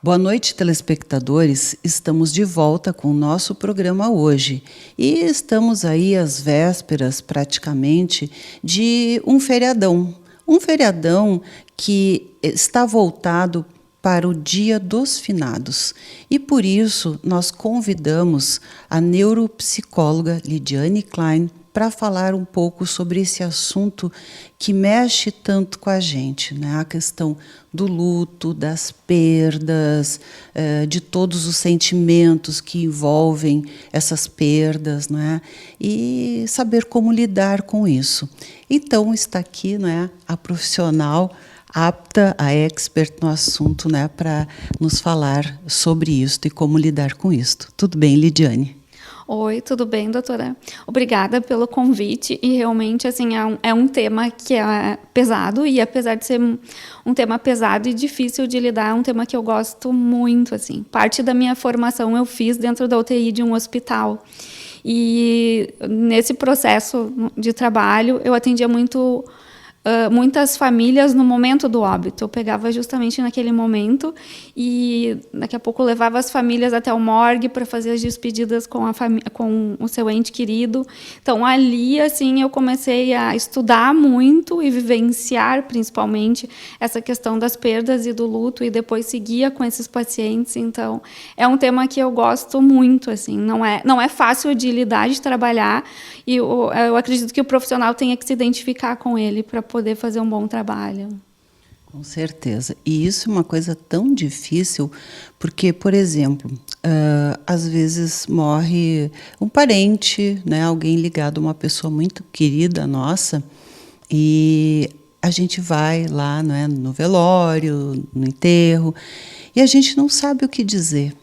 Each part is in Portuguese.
Boa noite, telespectadores. Estamos de volta com o nosso programa hoje. E estamos aí às vésperas, praticamente, de um feriadão. Um feriadão que está voltado para o Dia dos Finados. E por isso nós convidamos a neuropsicóloga Lidiane Klein para falar um pouco sobre esse assunto que mexe tanto com a gente, né? A questão do luto, das perdas, de todos os sentimentos que envolvem essas perdas, né? E saber como lidar com isso. Então está aqui, né, a profissional apta, a expert no assunto, né, para nos falar sobre isso e como lidar com isso. Tudo bem, Lidiane? Oi, tudo bem, doutora? Obrigada pelo convite e realmente assim é um tema que é pesado e apesar de ser um tema pesado e difícil de lidar, é um tema que eu gosto muito, assim. Parte da minha formação eu fiz dentro da UTI de um hospital e nesse processo de trabalho eu atendia muitas famílias no momento do óbito. Eu pegava justamente naquele momento e daqui a pouco levava as famílias até o morgue para fazer as despedidas com o seu ente querido. Então ali assim eu comecei a estudar muito e vivenciar principalmente essa questão das perdas e do luto e depois seguia com esses pacientes. Então é um tema que eu gosto muito, assim, não é fácil de lidar, de trabalhar e eu acredito que o profissional tenha que se identificar com ele para poder fazer um bom trabalho. Com certeza. E isso é uma coisa tão difícil, porque, por exemplo, às vezes morre um parente, né, alguém ligado a uma pessoa muito querida nossa, e a gente vai lá, né, no velório, no enterro, e a gente não sabe o que dizer,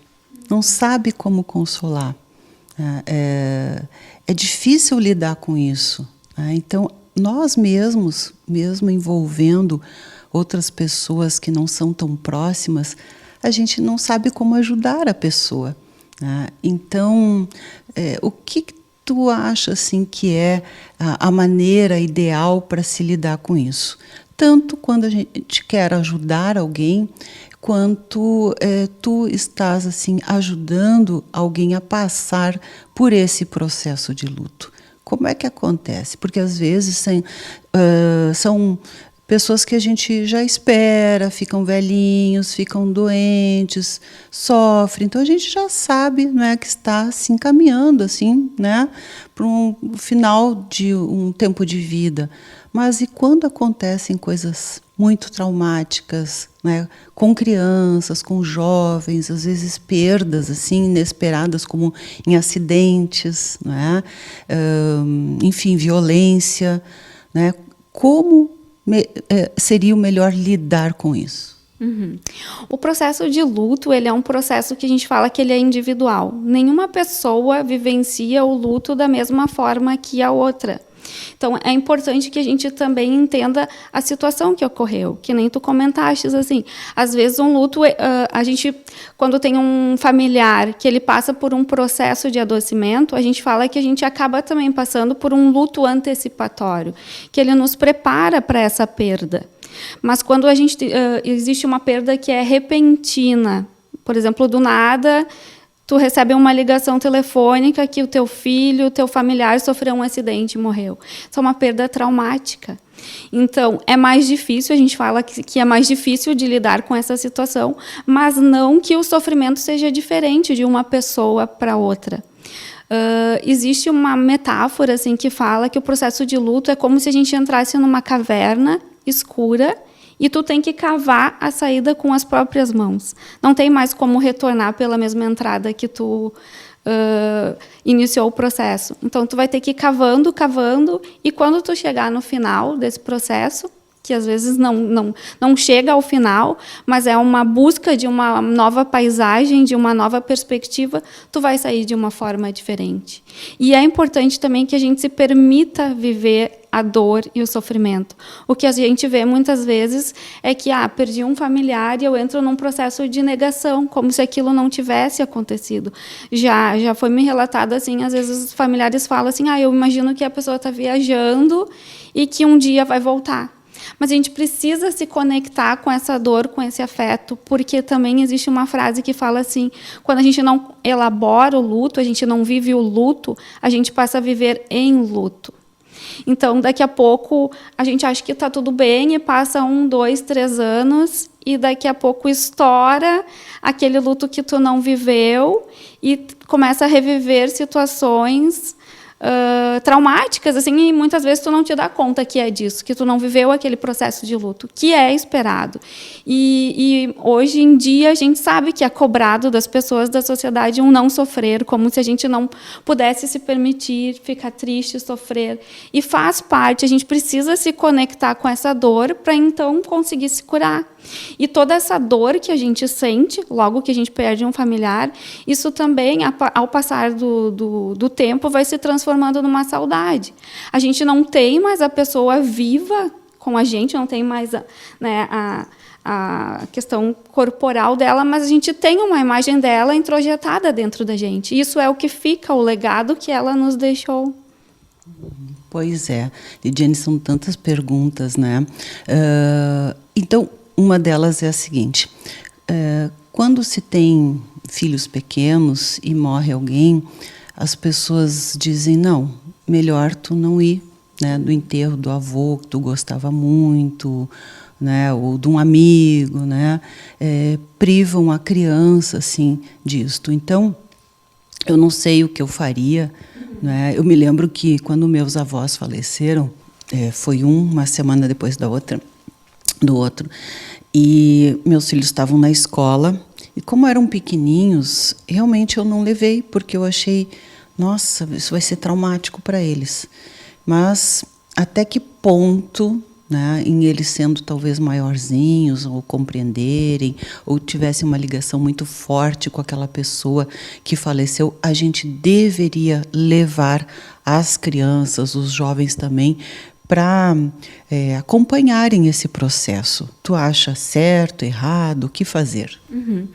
não sabe como consolar. É difícil lidar com isso. Né? Então, nós mesmos, mesmo envolvendo outras pessoas que não são tão próximas, a gente não sabe como ajudar a pessoa. Né? Então, o que tu acha assim, que é a maneira ideal para se lidar com isso? Tanto quando a gente quer ajudar alguém, quanto tu estás assim ajudando alguém a passar por esse processo de luto. Como é que acontece? Porque às vezes são pessoas que a gente já espera, ficam velhinhos, ficam doentes, sofrem. Então a gente já sabe, né, que está se encaminhando assim, né, para um final de um tempo de vida. Mas e quando acontecem coisas muito traumáticas, né, com crianças, com jovens, às vezes perdas assim inesperadas, como em acidentes, né, enfim, violência, né, como seria o melhor lidar com isso? Uhum. O processo de luto, ele é um processo que a gente fala que ele é individual. Nenhuma pessoa vivencia o luto da mesma forma que a outra. Então, é importante que a gente também entenda a situação que ocorreu, que nem tu comentaste, assim, às vezes um luto, a gente, quando tem um familiar que ele passa por um processo de adoecimento, a gente fala que a gente acaba também passando por um luto antecipatório, que ele nos prepara para essa perda. Mas quando a gente existe uma perda que é repentina, por exemplo, do nada, tu recebe uma ligação telefônica que o teu filho, o teu familiar sofreu um acidente e morreu. Isso é uma perda traumática. Então, é mais difícil, a gente fala que é mais difícil de lidar com essa situação, mas não que o sofrimento seja diferente de uma pessoa para outra. Existe uma metáfora assim, que fala que o processo de luto é como se a gente entrasse numa caverna escura e tu tem que cavar a saída com as próprias mãos. Não tem mais como retornar pela mesma entrada que tu iniciou o processo. Então, tu vai ter que ir cavando, e quando tu chegar no final desse processo, que às vezes não chega ao final, mas é uma busca de uma nova paisagem, de uma nova perspectiva, tu vai sair de uma forma diferente. E é importante também que a gente se permita viver a dor e o sofrimento. O que a gente vê muitas vezes é que perdi um familiar e eu entro num processo de negação, como se aquilo não tivesse acontecido. Já foi me relatado assim, às vezes os familiares falam assim, eu imagino que a pessoa está viajando e que um dia vai voltar. Mas a gente precisa se conectar com essa dor, com esse afeto, porque também existe uma frase que fala assim, quando a gente não elabora o luto, a gente não vive o luto, a gente passa a viver em luto. Então, daqui a pouco, a gente acha que está tudo bem e passa 1, 2, 3 anos e daqui a pouco estoura aquele luto que tu não viveu e começa a reviver situações traumáticas, assim, e muitas vezes tu não te dá conta que é disso, que tu não viveu aquele processo de luto, que é esperado. E hoje em dia a gente sabe que é cobrado das pessoas da sociedade um não sofrer, como se a gente não pudesse se permitir ficar triste, sofrer. E faz parte, a gente precisa se conectar com essa dor para então conseguir se curar. E toda essa dor que a gente sente, logo que a gente perde um familiar, isso também, ao passar do tempo, vai se transformando numa saudade. A gente não tem mais a pessoa viva com a gente, não tem mais a questão corporal dela, mas a gente tem uma imagem dela introjetada dentro da gente. Isso é o que fica, o legado que ela nos deixou. Pois é. Lidiane, são tantas perguntas, né? Então, uma delas é a seguinte: quando se tem filhos pequenos e morre alguém, as pessoas dizem, não, melhor tu não ir, né, do enterro do avô que tu gostava muito, né, ou de um amigo, né, privam a criança assim disto. Então, eu não sei o que eu faria, né? Eu me lembro que quando meus avós faleceram, foi uma semana depois do outro, e meus filhos estavam na escola, e como eram pequenininhos, realmente eu não levei, porque eu achei, nossa, isso vai ser traumático para eles. Mas até que ponto, né, em eles sendo talvez maiorzinhos, ou compreenderem, ou tivessem uma ligação muito forte com aquela pessoa que faleceu, a gente deveria levar as crianças, os jovens também, para acompanharem esse processo. Tu acha certo, errado, o que fazer? Uhum.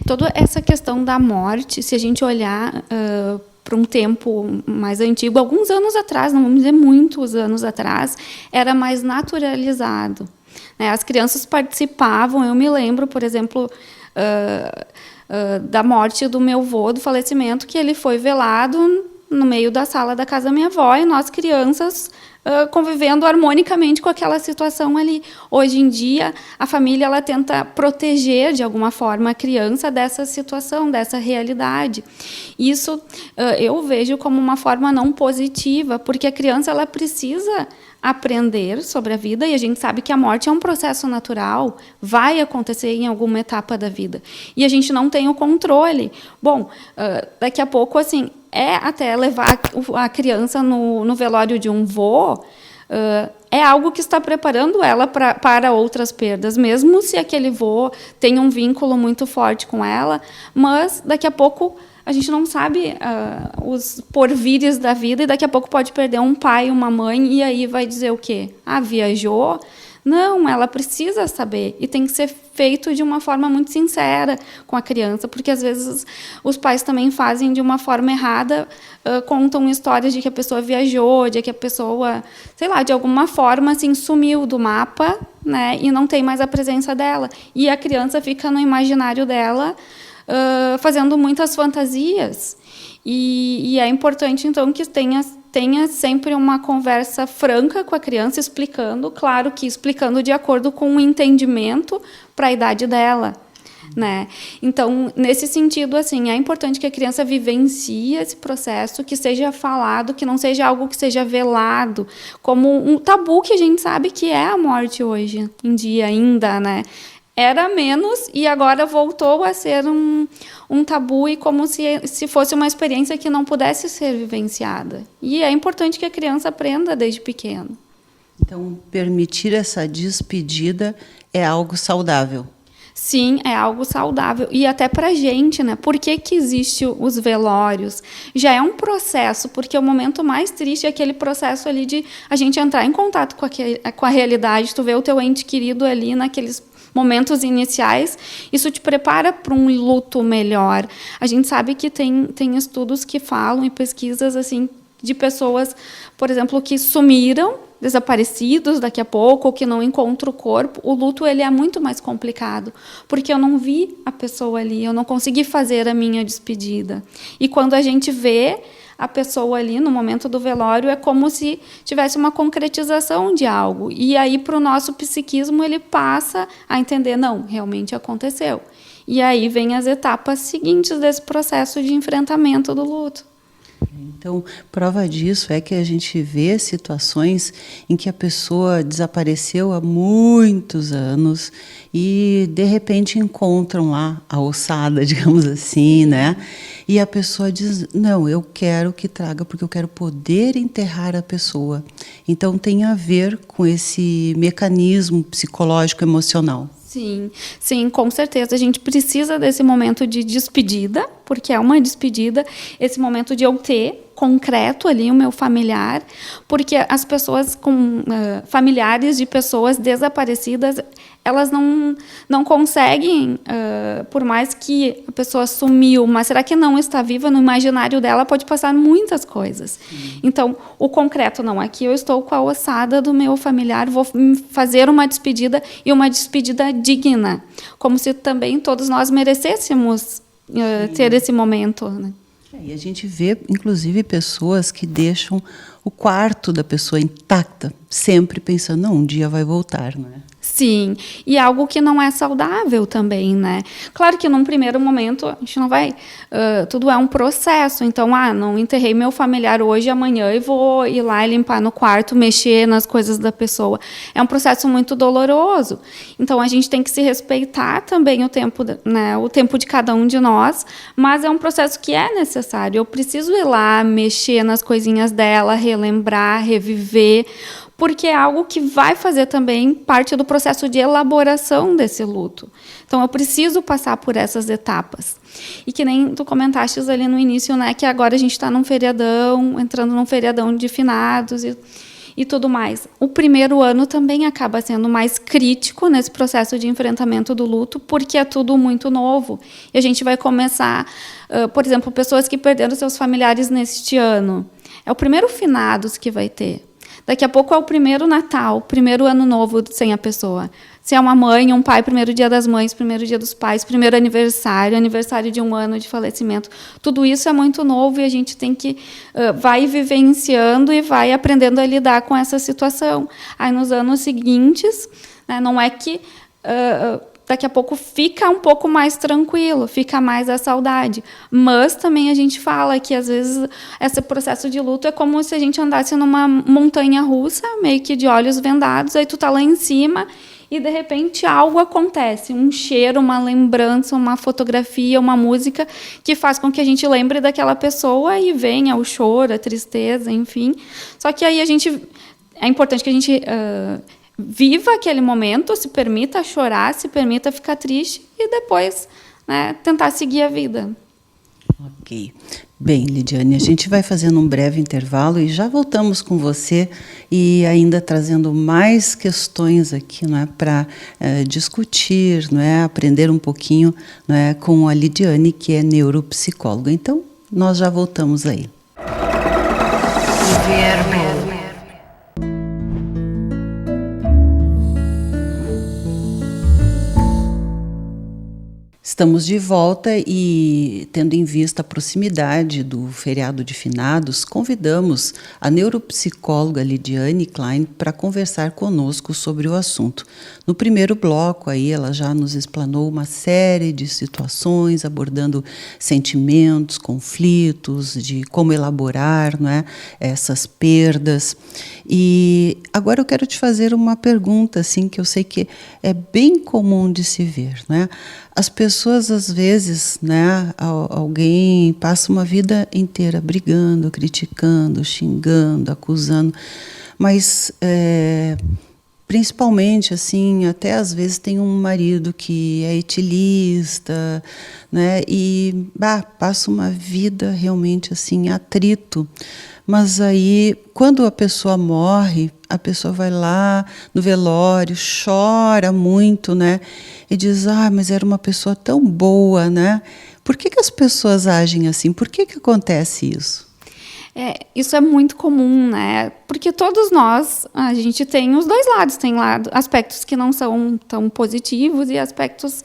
Toda essa questão da morte, se a gente olhar para um tempo mais antigo, alguns anos atrás, não vamos dizer muitos anos atrás, era mais naturalizado, né? As crianças participavam, eu me lembro, por exemplo, da morte do meu avô, do falecimento, que ele foi velado no meio da sala da casa da minha avó, e nós crianças convivendo harmonicamente com aquela situação ali. Hoje em dia, a família ela tenta proteger, de alguma forma, a criança dessa situação, dessa realidade. Isso eu vejo como uma forma não positiva, porque a criança ela precisa aprender sobre a vida, e a gente sabe que a morte é um processo natural, vai acontecer em alguma etapa da vida. E a gente não tem o controle. Bom, daqui a pouco, assim, até levar a criança no velório de um vô, é algo que está preparando ela para outras perdas, mesmo se aquele vô tem um vínculo muito forte com ela, mas daqui a pouco a gente não sabe os porvires da vida, e daqui a pouco pode perder um pai, uma mãe, e aí vai dizer o quê? Viajou? Não, ela precisa saber, e tem que ser feito de uma forma muito sincera com a criança, porque às vezes os pais também fazem de uma forma errada, contam histórias de que a pessoa viajou, de que a pessoa, sei lá, de alguma forma assim, sumiu do mapa, né, e não tem mais a presença dela, e a criança fica no imaginário dela, fazendo muitas fantasias. E é importante, então, que tenha sempre uma conversa franca com a criança, explicando, claro que explicando de acordo com o entendimento para a idade dela, né? Então, nesse sentido, assim, é importante que a criança vivencie esse processo, que seja falado, que não seja algo que seja velado, como um tabu que a gente sabe que é a morte hoje em dia ainda, né? Era menos e agora voltou a ser um tabu, e como se fosse uma experiência que não pudesse ser vivenciada. E é importante que a criança aprenda desde pequeno. Então, permitir essa despedida é algo saudável. Sim, é algo saudável. E até para a gente, né? Por que existe os velórios? Já é um processo, porque o momento mais triste é aquele processo ali de a gente entrar em contato com a realidade, tu vê o teu ente querido ali naqueles momentos iniciais, isso te prepara para um luto melhor. A gente sabe que tem estudos que falam e pesquisas assim de pessoas, por exemplo, que sumiram, desaparecidos daqui a pouco, ou que não encontram o corpo, o luto ele é muito mais complicado, porque eu não vi a pessoa ali, eu não consegui fazer a minha despedida. E quando a gente vê a pessoa ali no momento do velório, é como se tivesse uma concretização de algo. E aí, para o nosso psiquismo, ele passa a entender, não, realmente aconteceu. E aí vem as etapas seguintes desse processo de enfrentamento do luto. Então, prova disso é que a gente vê situações em que a pessoa desapareceu há muitos anos e, de repente, encontram lá a ossada, digamos assim, né? E a pessoa diz, não, eu quero que traga, porque eu quero poder enterrar a pessoa. Então, tem a ver com esse mecanismo psicológico emocional. Sim, sim, com certeza. A gente precisa desse momento de despedida, porque é uma despedida, esse momento de eu ter concreto ali o meu familiar, porque as pessoas familiares de pessoas desaparecidas, elas não conseguem, por mais que a pessoa sumiu, mas será que não está viva? No imaginário dela pode passar muitas coisas. Então, o concreto não, aqui eu estou com a ossada do meu familiar, vou fazer uma despedida, e uma despedida digna, como se também todos nós merecêssemos ter esse momento, né? E a gente vê, inclusive, pessoas que deixam o quarto da pessoa intacta, sempre pensando, não, um dia vai voltar, não é? Sim, e algo que não é saudável também, né? Claro que num primeiro momento a gente não vai... tudo é um processo, então, não enterrei meu familiar hoje, amanhã, e vou ir lá e limpar no quarto, mexer nas coisas da pessoa. É um processo muito doloroso. Então, a gente tem que se respeitar também o tempo, né, o tempo de cada um de nós, mas é um processo que é necessário. Eu preciso ir lá, mexer nas coisinhas dela, relembrar, reviver, porque é algo que vai fazer também parte do processo de elaboração desse luto. Então, eu preciso passar por essas etapas. E que nem tu comentaste ali no início, né, que agora a gente está num feriadão, entrando num feriadão de finados e tudo mais. O primeiro ano também acaba sendo mais crítico nesse processo de enfrentamento do luto, porque é tudo muito novo. E a gente vai começar, por exemplo, pessoas que perderam seus familiares neste ano. É o primeiro finados que vai ter. Daqui a pouco é o primeiro Natal, o primeiro Ano Novo sem a pessoa. Se é uma mãe, um pai, primeiro Dia das Mães, primeiro Dia dos Pais, primeiro aniversário de um ano de falecimento. Tudo isso é muito novo e a gente tem que vai vivenciando e vai aprendendo a lidar com essa situação. Aí, nos anos seguintes, né, não é que... daqui a pouco fica um pouco mais tranquilo, fica mais a saudade. Mas também a gente fala que, às vezes, esse processo de luto é como se a gente andasse numa montanha-russa, meio que de olhos vendados, aí tu tá lá em cima e, de repente, algo acontece, um cheiro, uma lembrança, uma fotografia, uma música, que faz com que a gente lembre daquela pessoa e venha o choro, a tristeza, enfim. Só que aí é importante que a gente... viva aquele momento, se permita chorar, se permita ficar triste e depois, né, tentar seguir a vida. Ok. Bem, Lidiane, a gente vai fazendo um breve intervalo e já voltamos com você e ainda trazendo mais questões aqui, não é, para discutir, não é, aprender um pouquinho, não é, com a Lidiane, que é neuropsicóloga. Então, nós já voltamos aí. Estamos de volta e, tendo em vista a proximidade do feriado de finados, convidamos a neuropsicóloga Lidiane Klein para conversar conosco sobre o assunto. No primeiro bloco, aí, ela já nos explanou uma série de situações, abordando sentimentos, conflitos, de como elaborar, não é, essas perdas. E agora eu quero te fazer uma pergunta, assim, que eu sei que é bem comum de se ver, né? As pessoas, às vezes, né, alguém passa uma vida inteira brigando, criticando, xingando, acusando, mas principalmente, assim, até às vezes tem um marido que é etilista, né, e passa uma vida realmente assim, atrito. Mas aí, quando a pessoa morre, a pessoa vai lá no velório, chora muito, né? E diz, mas era uma pessoa tão boa, né? Por que as pessoas agem assim? Por que acontece isso? Isso é muito comum, né? Porque todos nós, a gente tem os dois lados. Tem aspectos que não são tão positivos e aspectos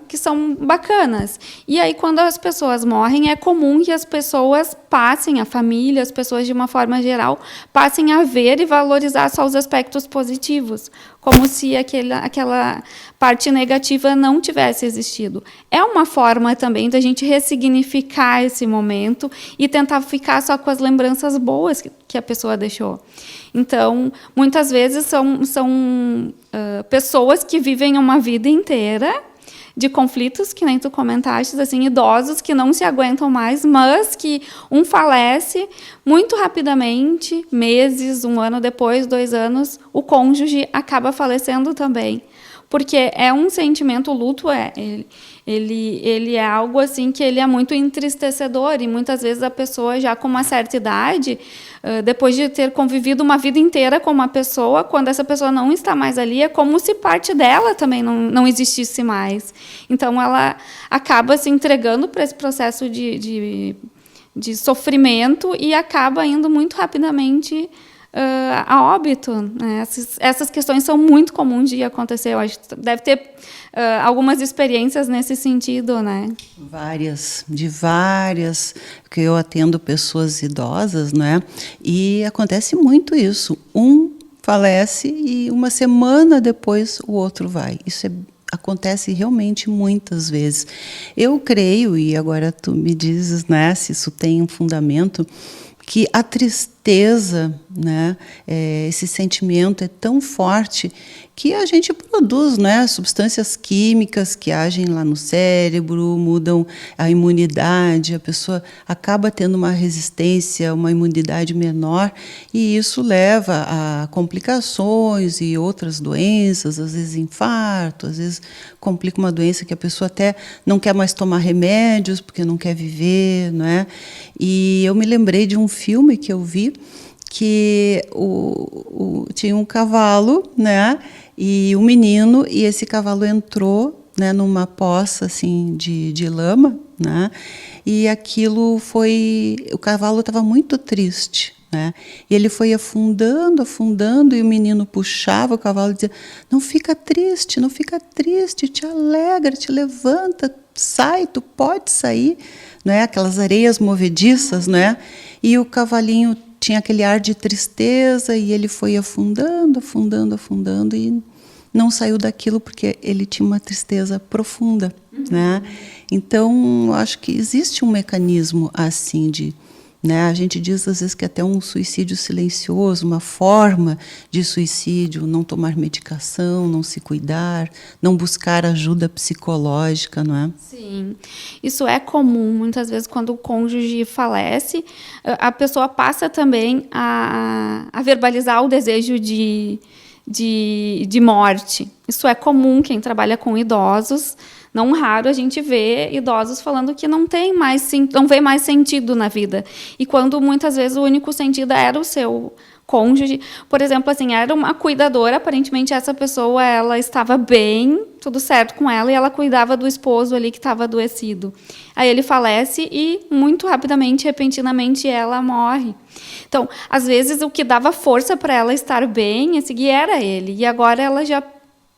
que são bacanas. E aí, quando as pessoas morrem, é comum que as pessoas passem, a família, as pessoas de uma forma geral, passem a ver e valorizar só os aspectos positivos, como se aquela parte negativa não tivesse existido. É uma forma também da gente ressignificar esse momento e tentar ficar só com as lembranças boas que a pessoa deixou. Então, muitas vezes são pessoas que vivem uma vida inteira de conflitos, que nem tu comentaste, assim, idosos que não se aguentam mais, mas que um falece muito rapidamente, meses, 1 ano depois, 2 anos, o cônjuge acaba falecendo também. Porque é um sentimento, o luto ele é algo assim que ele é muito entristecedor, e muitas vezes a pessoa já com uma certa idade, depois de ter convivido uma vida inteira com uma pessoa, quando essa pessoa não está mais ali, é como se parte dela também não existisse mais. Então ela acaba se entregando para esse processo de sofrimento e acaba indo muito rapidamente a óbito, né? Essas questões são muito comuns de acontecer. Eu acho que deve ter algumas experiências nesse sentido, né? Várias, porque eu atendo pessoas idosas, né? E acontece muito isso. Um falece e 1 semana depois o outro vai. Isso acontece realmente muitas vezes. Eu creio, e agora tu me dizes, né, se isso tem um fundamento, que a tristeza, né, esse sentimento é tão forte que a gente produz, né, substâncias químicas que agem lá no cérebro, mudam a imunidade, a pessoa acaba tendo uma resistência, uma imunidade menor, e isso leva a complicações e outras doenças, às vezes infarto, às vezes complica uma doença que a pessoa até não quer mais tomar remédios porque não quer viver, não é? E eu me lembrei de um filme que eu vi que tinha um cavalo, né, e um menino, e esse cavalo entrou, né, numa poça assim de lama, né, e aquilo o cavalo estava muito triste, né, e ele foi afundando, e o menino puxava o cavalo e dizia: não fica triste, te alegra, te levanta, sai, tu pode sair, né, aquelas areias movediças, né, e o cavalinho tinha aquele ar de tristeza e ele foi afundando e não saiu daquilo porque ele tinha uma tristeza profunda, né? Então, acho que existe um mecanismo assim né? A gente diz às vezes que até um suicídio silencioso, uma forma de suicídio, não tomar medicação, não se cuidar, não buscar ajuda psicológica, não é? Sim, isso é comum. Muitas vezes, quando o cônjuge falece, a pessoa passa também a verbalizar o desejo de morte. Isso é comum, quem trabalha com idosos. Não raro a gente vê idosos falando que não vê mais sentido na vida. E quando muitas vezes o único sentido era o seu cônjuge. Por exemplo, assim, era uma cuidadora, aparentemente essa pessoa ela estava bem, tudo certo com ela, e ela cuidava do esposo ali que estava adoecido. Aí ele falece e muito rapidamente, repentinamente, ela morre. Então, às vezes o que dava força para ela estar bem a seguir era ele. E agora ela já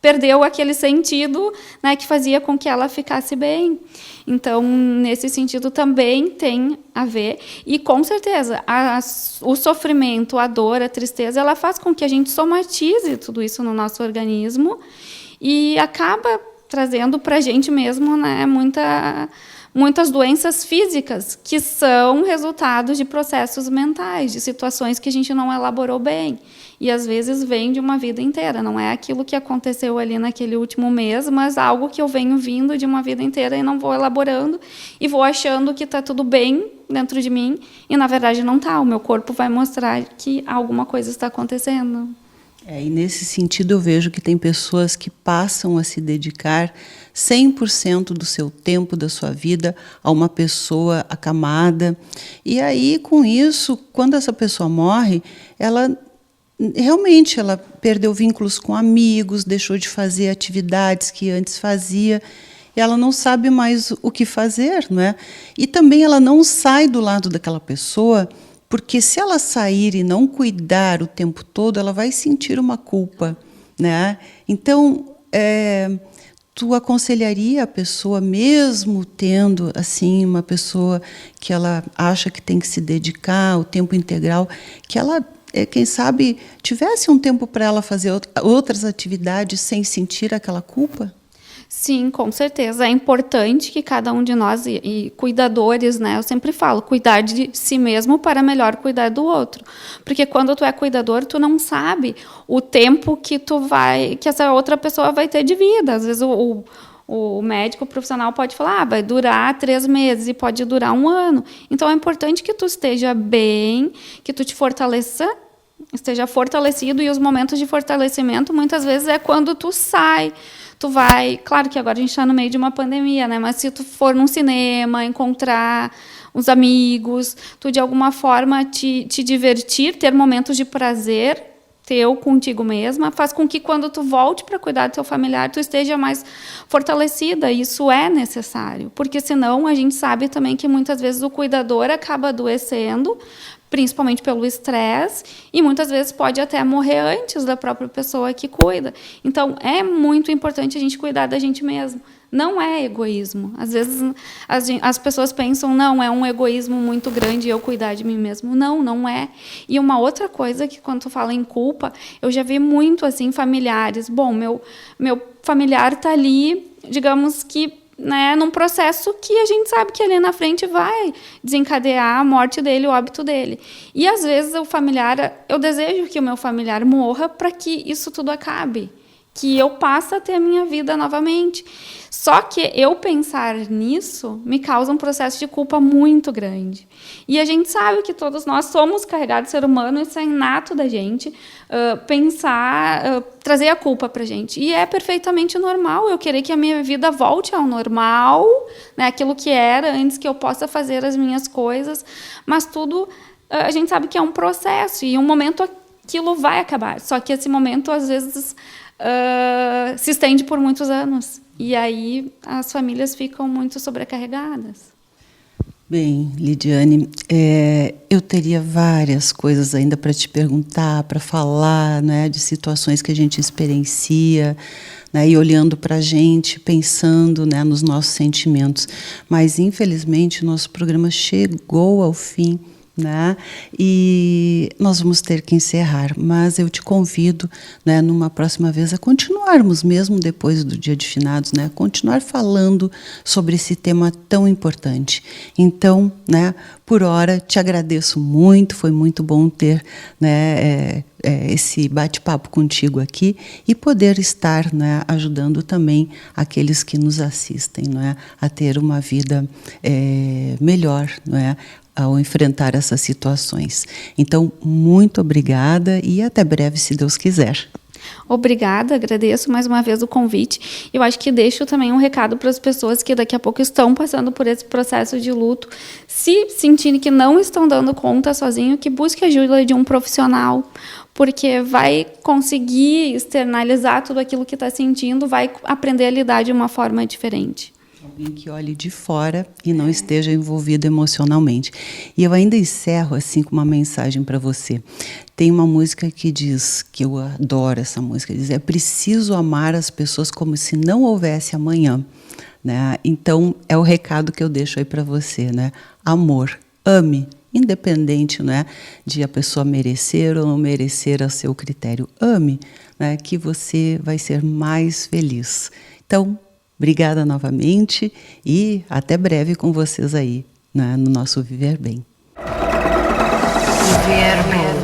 perdeu aquele sentido, né, que fazia com que ela ficasse bem. Então, nesse sentido, também tem a ver. E, com certeza, o sofrimento, a dor, a tristeza, ela faz com que a gente somatize tudo isso no nosso organismo e acaba trazendo para a gente mesmo, né, muitas doenças físicas que são resultados de processos mentais, de situações que a gente não elaborou bem. E, às vezes, vem de uma vida inteira. Não é aquilo que aconteceu ali naquele último mês, mas algo que eu venho vindo de uma vida inteira e não vou elaborando e vou achando que está tudo bem dentro de mim e, na verdade, não está. O meu corpo vai mostrar que alguma coisa está acontecendo. E nesse sentido eu vejo que tem pessoas que passam a se dedicar 100% do seu tempo, da sua vida, a uma pessoa acamada. E aí, com isso, quando essa pessoa morre, ela perdeu vínculos com amigos, deixou de fazer atividades que antes fazia. e ela não sabe mais o que fazer, não é? E também ela não sai do lado daquela pessoa, porque se ela sair e não cuidar o tempo todo, ela vai sentir uma culpa, né? Então, tu aconselharia a pessoa, mesmo tendo assim uma pessoa que ela acha que tem que se dedicar ao tempo integral, que ela, quem sabe, tivesse um tempo para ela fazer outras atividades sem sentir aquela culpa? Sim, com certeza. É importante que cada um de nós, e cuidadores, né? Eu sempre falo, cuidar de si mesmo para melhor cuidar do outro. Porque quando tu é cuidador, tu não sabe o tempo que essa outra pessoa vai ter de vida. Às vezes o médico profissional pode falar, vai durar 3 meses e pode durar 1 ano. Então é importante que tu esteja bem, que tu te esteja fortalecido, e os momentos de fortalecimento muitas vezes é quando tu sai. Tu vai, claro que agora a gente está no meio de uma pandemia, né? Mas se tu for num cinema, encontrar os amigos, tu de alguma forma te divertir, ter momentos de prazer teu contigo mesma, faz com que quando tu volte para cuidar do teu familiar, tu esteja mais fortalecida. Isso é necessário, porque senão a gente sabe também que muitas vezes o cuidador acaba adoecendo, principalmente pelo estresse, e muitas vezes pode até morrer antes da própria pessoa que cuida. Então, é muito importante a gente cuidar da gente mesmo. Não é egoísmo. Às vezes, as pessoas pensam, não, é um egoísmo muito grande eu cuidar de mim mesmo. Não, não é. E uma outra coisa que, quando tu fala em culpa, eu já vi muito, assim, familiares. Bom, meu familiar está ali, digamos que, né, num processo que a gente sabe que ali na frente vai desencadear a morte dele, o óbito dele. E, às vezes, eu desejo que o meu familiar morra para que isso tudo acabe, que eu passe a ter a minha vida novamente. Só que eu pensar nisso me causa um processo de culpa muito grande. E a gente sabe que todos nós somos carregados de ser humano, isso é inato da gente, trazer a culpa para a gente. E é perfeitamente normal eu querer que a minha vida volte ao normal, né, aquilo que era antes, que eu possa fazer as minhas coisas, mas tudo a gente sabe que é um processo, e em um momento aquilo vai acabar. Só que esse momento, às vezes, se estende por muitos anos. E aí as famílias ficam muito sobrecarregadas. Bem, Lidiane, eu teria várias coisas ainda para te perguntar, para falar, né, de situações que a gente experiencia, né, e olhando para a gente, pensando, né, nos nossos sentimentos. Mas, infelizmente, o nosso programa chegou ao fim, né? E nós vamos ter que encerrar, mas eu te convido, né, numa próxima vez, a continuarmos, mesmo depois do Dia de Finados, né, continuar falando sobre esse tema tão importante. Então, né, por hora, te agradeço muito, foi muito bom ter, né, esse bate-papo contigo aqui e poder estar, né, ajudando também aqueles que nos assistem, né, a ter uma vida melhor, né, ao enfrentar essas situações. Então, muito obrigada e até breve, se Deus quiser. Obrigada, agradeço mais uma vez o convite. Eu acho que deixo também um recado para as pessoas que daqui a pouco estão passando por esse processo de luto. Se sentirem que não estão dando conta sozinho, que busque a ajuda de um profissional, porque vai conseguir externalizar tudo aquilo que está sentindo, vai aprender a lidar de uma forma diferente. Alguém que olhe de fora e não esteja envolvido emocionalmente. E eu ainda encerro assim com uma mensagem para você. Tem uma música que diz, que eu adoro essa música, diz: é preciso amar as pessoas como se não houvesse amanhã, né? Então é o recado que eu deixo aí para você, né? Amor, ame, independente, né, de a pessoa merecer ou não merecer a seu critério. Ame, né, que você vai ser mais feliz. Então, obrigada novamente e até breve com vocês aí, né, no nosso Viver Bem. Viver Bem.